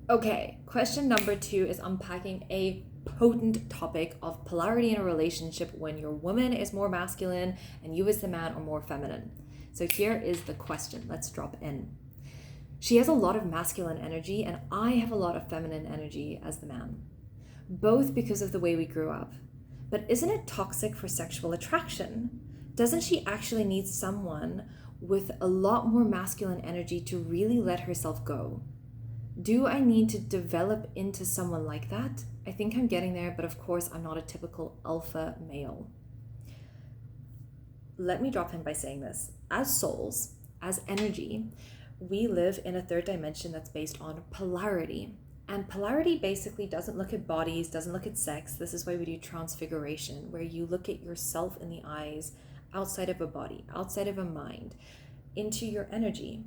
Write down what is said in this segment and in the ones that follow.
Okay, question number 2 is unpacking a potent topic of polarity in a relationship when your woman is more masculine and you as the man are more feminine. So here is the question. Let's drop in. She has a lot of masculine energy and I have a lot of feminine energy as the man, both because of the way we grew up. But isn't it toxic for sexual attraction? Doesn't she actually need someone with a lot more masculine energy to really let herself go? Do I need to develop into someone like that? I think I'm getting there, but of course, I'm not a typical alpha male. Let me drop in by saying this. As souls, as energy, we live in a third dimension that's based on polarity. And polarity basically doesn't look at bodies, doesn't look at sex. This is why we do transfiguration, where you look at yourself in the eyes outside of a body, outside of a mind, into your energy.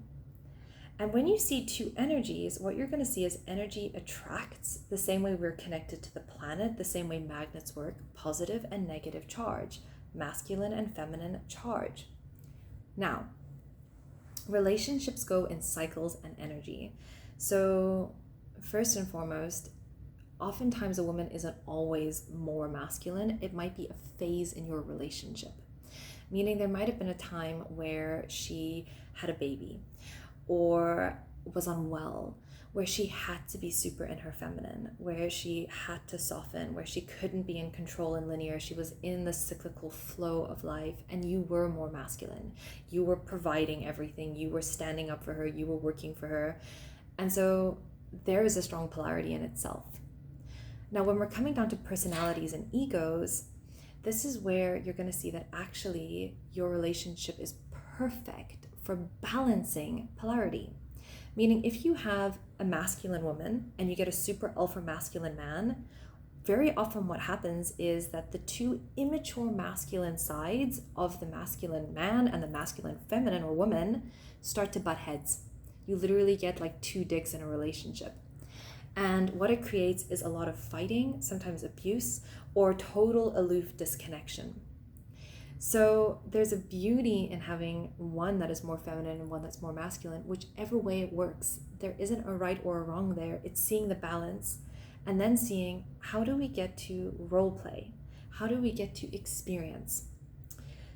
And when you see two energies, what you're going to see is energy attracts the same way we're connected to the planet, the same way magnets work, positive and negative charge, masculine and feminine charge. Now, relationships go in cycles and energy. So first and foremost, oftentimes a woman isn't always more masculine. It might be a phase in your relationship, meaning there might have been a time where she had a baby or was unwell, where she had to be super in her feminine, where she had to soften, where she couldn't be in control and linear. She was in the cyclical flow of life, and you were more masculine. You were providing everything. You were standing up for her. You were working for her. And so there is a strong polarity in itself. Now, when we're coming down to personalities and egos, this is where you're going to see that actually your relationship is perfect for balancing polarity. Meaning, if you have a masculine woman and you get a super alpha masculine man, very often what happens is that the two immature masculine sides of the masculine man and the masculine feminine or woman start to butt heads. You literally get like two dicks in a relationship. And what it creates is a lot of fighting, sometimes abuse, or total aloof disconnection. So there's a beauty in having one that is more feminine and one that's more masculine, whichever way it works. There isn't a right or a wrong there. It's seeing the balance and then seeing, how do we get to role play? How do we get to experience?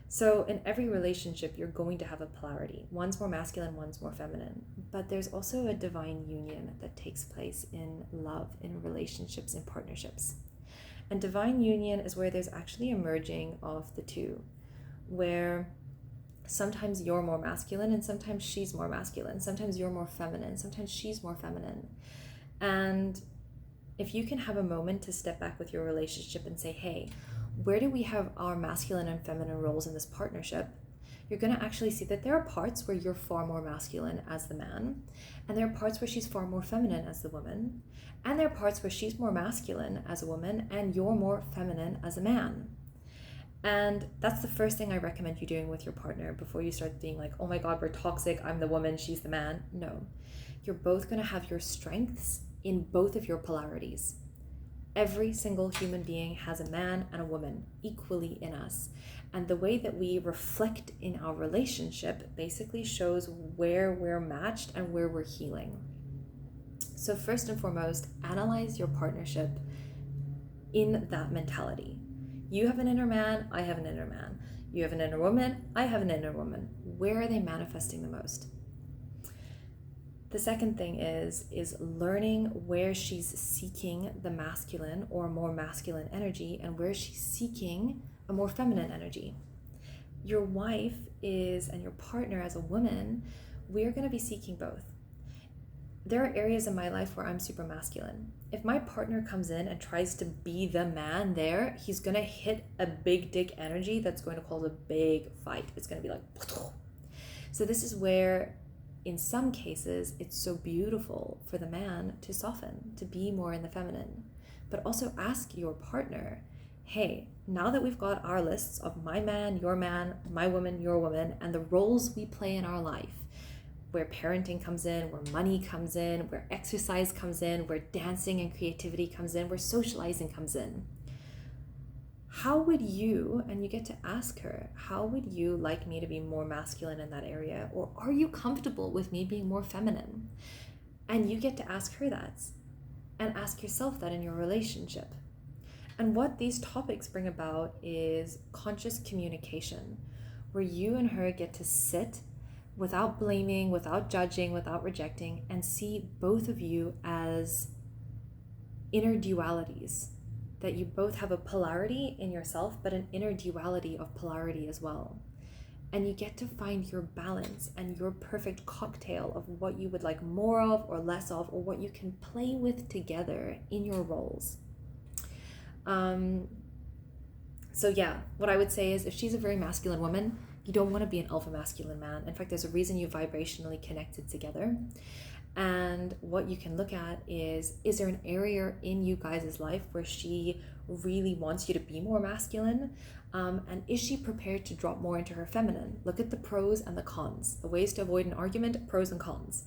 So in every relationship, you're going to have a polarity. One's more masculine, one's more feminine. But there's also a divine union that takes place in love, in relationships, in partnerships. And divine union is where there's actually a merging of the two, where sometimes you're more masculine and sometimes she's more masculine. Sometimes you're more feminine, sometimes she's more feminine. And if you can have a moment to step back with your relationship and say, hey, where do we have our masculine and feminine roles in this partnership? You're going to actually see that there are parts where you're far more masculine as the man, and there are parts where she's far more feminine as the woman, and there are parts where she's more masculine as a woman and you're more feminine as a man. And that's the first thing I recommend you doing with your partner before you start being like, oh my God, we're toxic, I'm the woman, she's the man. No, you're both going to have your strengths in both of your polarities. Every single human being has a man and a woman equally in us. And the way that we reflect in our relationship basically shows where we're matched and where we're healing. So first and foremost, analyze your partnership in that mentality. You have an inner man, I have an inner man. You have an inner woman, I have an inner woman. Where are they manifesting the most? The second thing is learning where she's seeking the masculine or more masculine energy and where she's seeking a more feminine energy. Your wife is, and your partner as a woman, we're going to be seeking both. There are areas in my life where I'm super masculine. If my partner comes in and tries to be the man there, he's going to hit a big dick energy that's going to cause a big fight. It's going to be like, so this is where in some cases, it's so beautiful for the man to soften, to be more in the feminine. But also ask your partner, hey, now that we've got our lists of my man, my woman, your woman, and the roles we play in our life, where parenting comes in, where money comes in, where exercise comes in, where dancing and creativity comes in, where socializing comes in, how would you, and you get to ask her, how would you like me to be more masculine in that area? Or are you comfortable with me being more feminine? And you get to ask her that and ask yourself that in your relationship. And what these topics bring about is conscious communication, where you and her get to sit without blaming, without judging, without rejecting, and see both of you as inner dualities. That you both have a polarity in yourself, but an inner duality of polarity as well. And you get to find your balance and your perfect cocktail of what you would like more of or less of, or what you can play with together in your roles. So yeah, what I would say is if she's a very masculine woman, you don't want to be an alpha masculine man. In fact, there's a reason you vibrationally connected together. And what you can look at is there an area in you guys' life where she really wants you to be more masculine? And is she prepared to drop more into her feminine? Look at the pros and the cons, the ways to avoid an argument, pros and cons,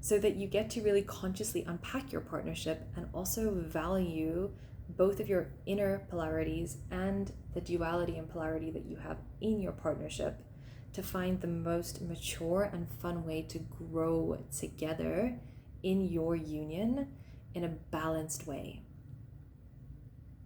so that you get to really consciously unpack your partnership and also value both of your inner polarities and the duality and polarity that you have in your partnership, to find the most mature and fun way to grow together in your union in a balanced way.